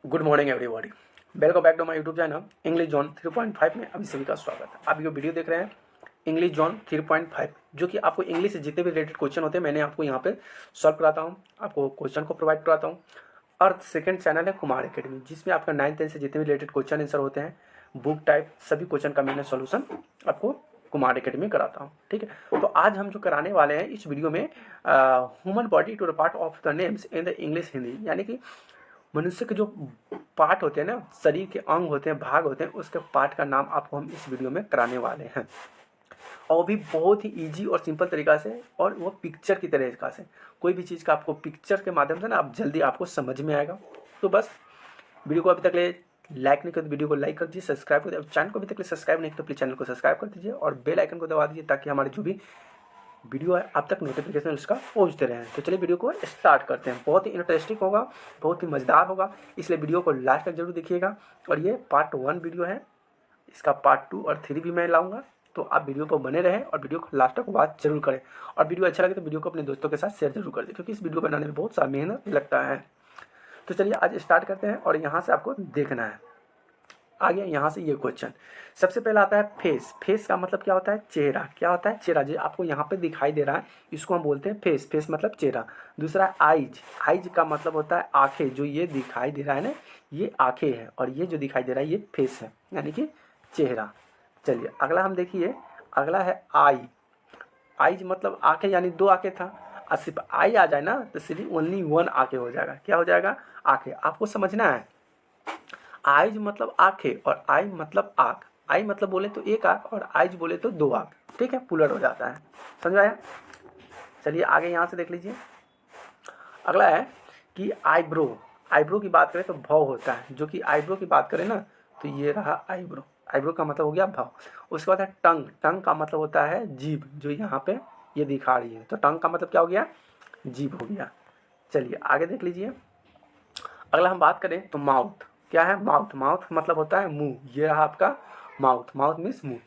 Good morning everybody, welcome back to my YouTube channel English zone 3.5 में अभी सभी का स्वागत है। आप ये वीडियो देख रहे हैं इंग्लिश जोन 3.5, जो कि आपको इंग्लिश से जितने भी रिलेटेड क्वेश्चन होते हैं मैंने आपको यहाँ पे सॉल्व कराता हूँ, आपको क्वेश्चन को प्रोवाइड कराता हूँ। और सेकंड चैनल है कुमार एकेडमी, जिसमें आपका 9th 10th से जितने भी रिलेटेड क्वेश्चन आंसर होते हैं, बुक टाइप सभी क्वेश्चन का मैंने सोल्यूशन आपको कुमार एकेडमी कराता हूँ। ठीक है, तो आज हम जो कराने वाले हैं इस वीडियो में human body to the part of the names in the English Hindi, यानी कि मनुष्य के जो पार्ट होते हैं ना, शरीर के अंग होते हैं, भाग होते हैं, उसके पार्ट का नाम आपको हम इस वीडियो में कराने वाले हैं। और वो भी बहुत ही इजी और सिंपल तरीका से, और वो पिक्चर की तरीका से। कोई भी चीज़ का आपको पिक्चर के माध्यम से ना आप जल्दी आपको समझ में आएगा। तो बस वीडियो को अभी तक ले लाइक नहीं कर तो वीडियो को लाइक कर दीजिए, सब्सक्राइब कर दीजिए। चैनल को अभी तक सब्सक्राइब नहीं तो प्लीज़ चैनल को सब्सक्राइब कर दीजिए और बेल आइकन को दबा दीजिए, ताकि हमारे जो भी वीडियो है अब तक नोटिफिकेशन उसका पहुंचते रहे। तो चलिए वीडियो को स्टार्ट करते हैं। बहुत ही इंटरेस्टिंग होगा, बहुत ही मज़ेदार होगा, इसलिए वीडियो को लास्ट तक जरूर देखिएगा। और ये पार्ट 1 वीडियो है, इसका पार्ट 2 और 3 भी मैं लाऊंगा, तो आप वीडियो पर बने रहें और वीडियो को लास्ट तक वॉच जरूर करें। और वीडियो अच्छा लगे तो वीडियो को अपने दोस्तों के साथ शेयर जरूर कर दें, क्योंकि इस वीडियो बनाने में बहुत सारा मेहनत लगता है। तो चलिए आज स्टार्ट करते हैं, और यहाँ से आपको देखना है। आ गया यहाँ से ये क्वेश्चन। सबसे पहला आता है फेस। फेस का मतलब क्या होता है? चेहरा। क्या होता है? चेहरा। जो आपको यहाँ पे दिखाई दे रहा है इसको हम बोलते हैं फेस। फेस मतलब चेहरा। दूसरा है आइज। आइज का मतलब होता है आंखें। जो ये दिखाई दे रहा है ना, ये आंखें हैं, और ये जो दिखाई दे रहा है ये फेस है, यानी कि चेहरा। चलिए अगला हम देखिए, अगला है आई। आइज मतलब आंखें, यानी 2 आंखें था। और सिर्फ आई आ जाए ना तो सिर्फ ओनली 1 आंखें हो जाएगा। क्या हो जाएगा? आंखें। आपको समझना है, आइज मतलब आंखें और आई मतलब आँख। आई मतलब बोले तो एक आँख और आइज बोले तो 2 आँख। ठीक है, पुलर हो जाता है। समझ आया? चलिए आगे यहाँ से देख लीजिए। अगला है कि आईब्रो। आईब्रो की बात करें तो भाव होता है। जो कि आईब्रो की बात करें ना तो ये रहा आईब्रो। आईब्रो का मतलब हो गया भाव। उसके बाद है टंग। टंग का मतलब होता है जीभ, जो यहाँ पे ये दिखा रही है। तो टंग का मतलब क्या हो गया? जीभ हो गया। चलिए आगे देख लीजिए। अगला हम बात करें तो माउथ। क्या है? माउथ। माउथ मतलब होता है मुंह। ये रहा आपका माउथ। माउथ मीन्स मुंह।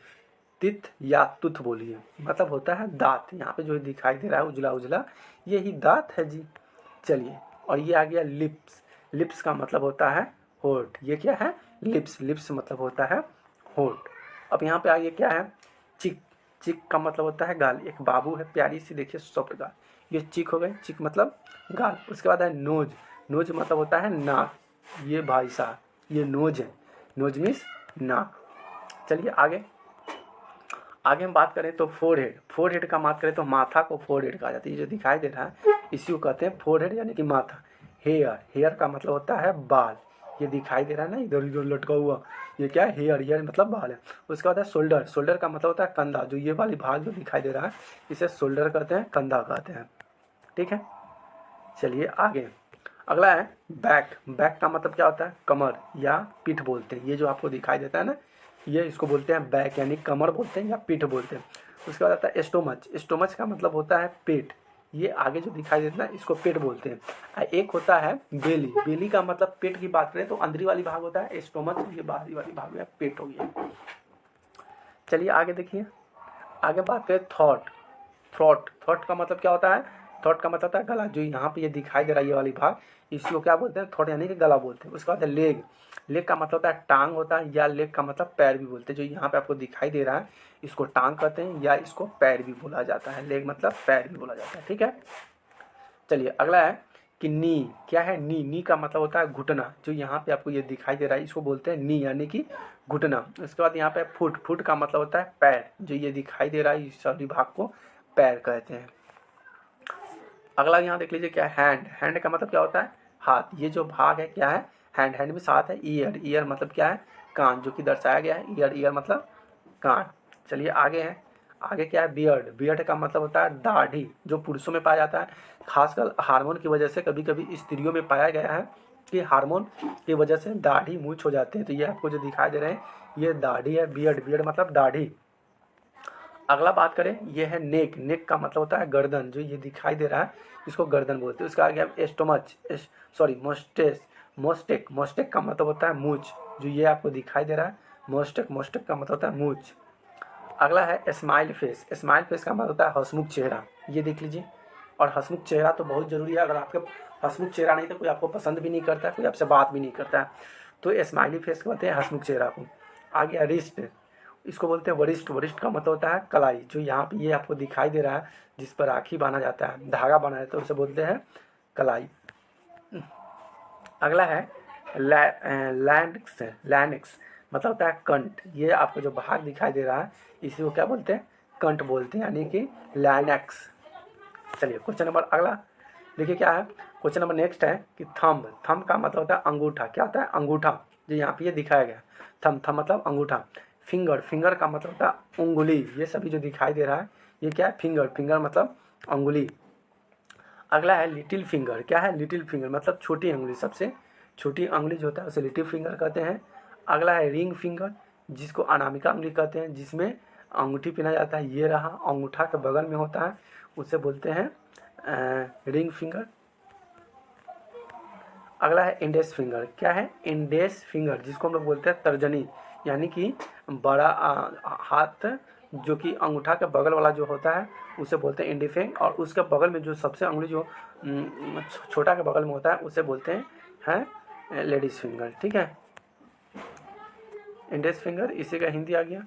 तित या तुथ बोलिए, मतलब होता है दांत। यहाँ पे जो दिखाई दे रहा है उजला उजला, यही दांत है जी। चलिए, और ये आ गया लिप्स। लिप्स का मतलब होता है होठ। ये क्या है? लिप्स। लिप्स मतलब होता है होठ। अब यहाँ पे आगे क्या है? चिक। चिक का मतलब होता है गाल। एक बाबू है प्यारी सी, देखिए सॉफ्ट गाल, ये चिक हो गए। चिक मतलब गाल। उसके बाद है नोज। नोज मतलब होता है नाक। ये भाई साहब ये नोज है। नोज मीन्स नाक। चलिए आगे। आगे हम बात करें तो फोरहेड। फोरहेड का बात करें तो माथा को फोरहेड कहा जाता है। ये जो दिखाई दे रहा है इसी को कहते हैं फोरहेड, यानी कि माथा। हेयर। हेयर का मतलब होता है बाल। ये दिखाई दे रहा है ना इधर उधर लटका हुआ, ये क्या है? हेयर। हेयर मतलब बाल है। उसके बाद है शोल्डर। शोल्डर का मतलब होता है कंधा। जो ये वाली भाग जो दिखाई दे रहा है इसे शोल्डर कहते हैं, कंधा कहते हैं। ठीक है, चलिए आगे। अगला है बैक। बैक का मतलब क्या होता है? कमर या पीठ बोलते हैं। ये जो आपको दिखाई देता है ना, ये इसको बोलते हैं बैक, यानी कमर बोलते हैं या पीठ बोलते हैं। उसके बाद आता है स्टोमच। स्टोमच का मतलब होता है पेट। ये आगे जो दिखाई देता है इसको पेट बोलते हैं। एक होता है बेली। बेली का मतलब पेट की बात करें तो अंदरी वाली भाग होता है स्टोमच, ये बाहरी वाली भाग में पेट हो गया। चलिए आगे देखिए। आगे बात करें थॉट। थ्रोट। थ्रोट का मतलब क्या होता है? थ्रोट का मतलब होता है गला। जो यहाँ पे ये दिखाई दे रहा है ये वाली भाग, इसको क्या बोलते हैं? थ्रोट, यानी कि गला बोलते हैं। उसके बाद है लेग। लेग का मतलब होता है टांग होता है, या लेग का मतलब पैर भी बोलते हैं। जो यहाँ पे आपको दिखाई दे रहा है इसको टांग कहते हैं, या इसको पैर भी बोला जाता है। लेग मतलब पैर भी बोला जाता है। ठीक है, चलिए अगला है कि नी। क्या है? नी। नी का मतलब होता है घुटना। जो यहाँ पे आपको ये दिखाई दे रहा है इसको बोलते हैं नी, यानी कि घुटना। उसके बाद यहाँ पे फुट। फुट का मतलब होता है पैर। जो ये दिखाई दे रहा है इस सभी भाग को पैर कहते हैं। अगला यहाँ देख लीजिए क्या है? हैंड। हैंड का मतलब क्या होता है? हाथ। ये जो भाग है क्या है? हैंड। हैंड में साथ है ईयर। ईयर मतलब क्या है? कान, जो कि दर्शाया गया है ईयर। ईयर मतलब कान। चलिए आगे है। आगे क्या है? बियर्ड। बियर्ड का मतलब होता है दाढ़ी, जो पुरुषों में पाया जाता है। खासकर हार्मोन की वजह से कभी कभी स्त्रियों में पाया गया है कि हार्मोन की वजह से दाढ़ी मूछ हो जाते हैं। तो ये आपको जो दिखाई दे रहे हैं ये दाढ़ी है, बियर्ड। बियर्ड मतलब दाढ़ी। अगला बात करें ये है नेक। नेक का मतलब होता है गर्दन। जो ये दिखाई दे रहा है इसको गर्दन बोलते हैं। उसका आगे हम स्टोमच, सॉरी मोस्टेस। मोस्टेक। मोस्टेक का मतलब होता है मूछ। जो ये आपको दिखाई दे रहा है मोस्टेक। मोस्टेक का मतलब होता है मूछ। अगला है स्माइल फेस। स्माइल फेस का मतलब होता है हंसमुख चेहरा। ये देख लीजिए। और हंसमुख चेहरा तो बहुत ज़रूरी है। अगर आपके हंसमुख चेहरा नहीं तो कोई आपको पसंद भी नहीं करता है, कोई आपसे बात भी नहीं करता है। तो स्माइली फेस कहते हैं हंसमुख चेहरा को। आ गया रिस्ट, इसको बोलते हैं वरिष्ठ। वरिष्ठ का मतलब होता है कलाई, जो यहाँ पे ये आपको दिखाई दे रहा है जिस पर राखी बांधा जाता है, धागा बांधा जाता है, उसे बोलते हैं कलाई। अगला है लैंडिक्स। लैंडिक्स मतलब होता है कंठ। ये आपको जो भाग दिखाई दे रहा है इसी को क्या बोलते हैं, कंठ बोलते हैं, यानी कि लैंडिक्स। चलिए क्वेश्चन नंबर अगला देखिए क्या है। क्वेश्चन नंबर नेक्स्ट है कि थंब। थंब का मतलब होता है अंगूठा। क्या होता है, अंगूठा, जो यहाँ पे ये दिखाया गया। थंब, थंब मतलब अंगूठा। फिंगर, फिंगर का मतलब होता है उंगली। ये सभी जो दिखाई दे रहा है ये क्या है, फिंगर। फिंगर मतलब अंगुली। अगला है लिटिल फिंगर। क्या है, लिटिल फिंगर मतलब छोटी अंगुली, सबसे छोटी अंगुली जो होता है उसे लिटिल फिंगर कहते हैं। अगला है रिंग फिंगर, जिसको अनामिका अंगुली कहते हैं, जिसमें अंगूठी पहना जाता है, ये रहा अंगूठा के बगल में होता है, उसे बोलते हैं रिंग फिंगर। अगला है इंडेक्स फिंगर। क्या है, इंडेक्स फिंगर, जिसको हम लोग बोलते हैं तर्जनी, यानी कि बड़ा हाथ जो कि अंगूठा के बगल वाला जो होता है उसे बोलते हैं इंडेक्स फिंगर, और उसके बगल में जो सबसे अंगुली जो छोटा के बगल में होता है उसे बोलते हैं लेडीज फिंगर। ठीक है, इंडेक्स फिंगर, इसी का हिंदी आ गया।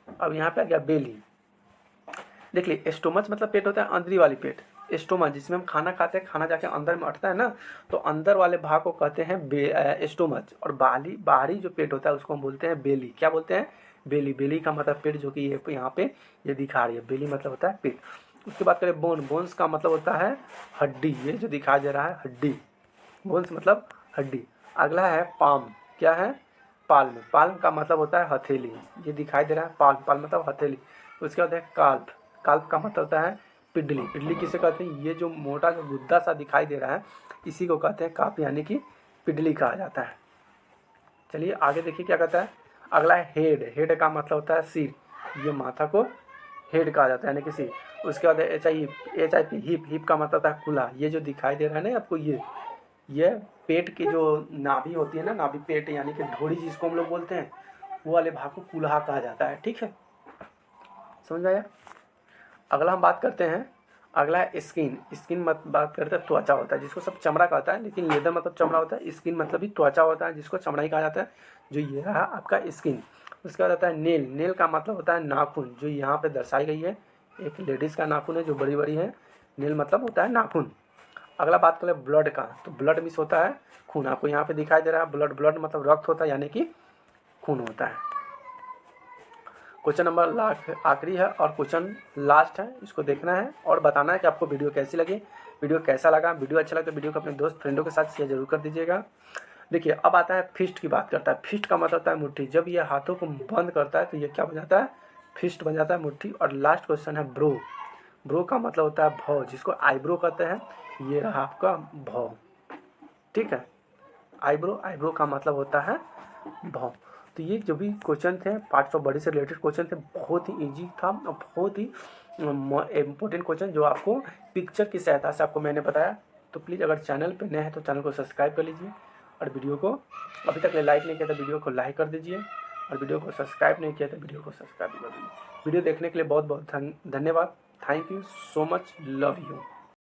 अब यहाँ पे आ गया बेली। देख ली, एस्टोमच मतलब पेट होता है अंदरी वाली पेट। एस्टोमच जिसमें हम खाना खाते हैं, खाना जाके अंदर में अटता है ना, तो अंदर वाले भाग को कहते हैं एस्टोमच। और बाहरी जो पेट होता है उसको हम बोलते हैं बेली। क्या बोलते हैं, बेली। बेली का मतलब पेट, जो कि ये यहाँ पे ये दिखा रही है, बेली मतलब होता है पेट। उसके बाद करें बोन। बोन्स का मतलब होता है हड्डी, ये जो दिखाई दे रहा है हड्डी, बोन्स मतलब हड्डी। अगला है पाम। क्या है, पाल्म। पाल्म का मतलब होता है हथेली, ये दिखाई दे रहा है पाल्म, पाल्म मतलब हथेली। उसके बाद है काल्प। काल्प का मतलब होता है पिडली। पिडली किसे कहते हैं, ये जो मोटा जो गुद्दा सा दिखाई दे रहा है इसी को कहते हैं काप, यानी कि पिडली कहा जाता है। चलिए आगे देखिए क्या कहता है। अगला है हेड। हेड का मतलब होता है सिर, ये माथा को हेड कहा जाता है, यानी कि सिर। उसके बाद H I P, hip. Hip का मतलब होता है खुला, ये जो दिखाई दे रहा है ना आपको, ये पेट की जो नाभि होती है ना, नाभि पेट यानी कि ढोड़ी जिसको हम लोग बोलते हैं, वो वाले भाग को कुल्हा कहा जाता है। ठीक है, समझ में आया। अगला हम बात करते हैं, अगला है स्किन। स्किन मत बात करते हैं त्वचा होता है, जिसको सब चमड़ा कहता है, लेकिन लेदर मतलब चमड़ा होता है। स्किन मतलब भी त्वचा होता है, जिसको चमड़ा ही कहा जाता है, जो ये रहा आपका स्किन। उसके बाद आता है नेल। नेल का मतलब होता है नाखून, जो यहाँ पे दर्शाई गई है, एक लेडीज़ का नाखून है जो बड़ी बड़ी है। नेल मतलब होता है नाखून। अगला बात करें ब्लड का, तो ब्लड मीन्स होता है खून। आपको यहाँ पे दिखाई दे रहा है ब्लड। ब्लड मतलब रक्त होता है, यानी कि खून होता है। क्वेश्चन नंबर आखिरी है और क्वेश्चन लास्ट है, इसको देखना है और बताना है कि आपको वीडियो कैसी लगी, वीडियो कैसा लगा। वीडियो अच्छा लगा तो वीडियो को अपने दोस्त फ्रेंडों के साथ शेयर जरूर कर दीजिएगा। देखिए अब आता है फिस्ट की बात करता है। फिस्ट का मतलब होता है मुट्ठी। जब ये हाथों को बंद करता है तो ये क्या बन जाता है, फिस्ट बन जाता है, मुट्ठी। और लास्ट क्वेश्चन है ब्रो। ब्रो का मतलब होता है भौं, जिसको आईब्रो कहते हैं, ये रहा आपका भौं। ठीक है, आईब्रो, आईब्रो का मतलब होता है भौं। तो ये जो भी क्वेश्चन थे पार्ट्स ऑफ बॉडी से रिलेटेड क्वेश्चन थे, बहुत ही इजी था और बहुत ही इम्पोर्टेंट क्वेश्चन, जो आपको पिक्चर की सहायता से आपको मैंने बताया। तो प्लीज़ अगर चैनल पे नए हैं तो चैनल को सब्सक्राइब कर लीजिए, और वीडियो को अभी तक लाइक नहीं किया तो वीडियो को लाइक कर दीजिए, और वीडियो को सब्सक्राइब नहीं किया तो वीडियो को सब्सक्राइब कर दीजिए। वीडियो देखने के लिए बहुत बहुत धन्यवाद। Thank you so much, love you.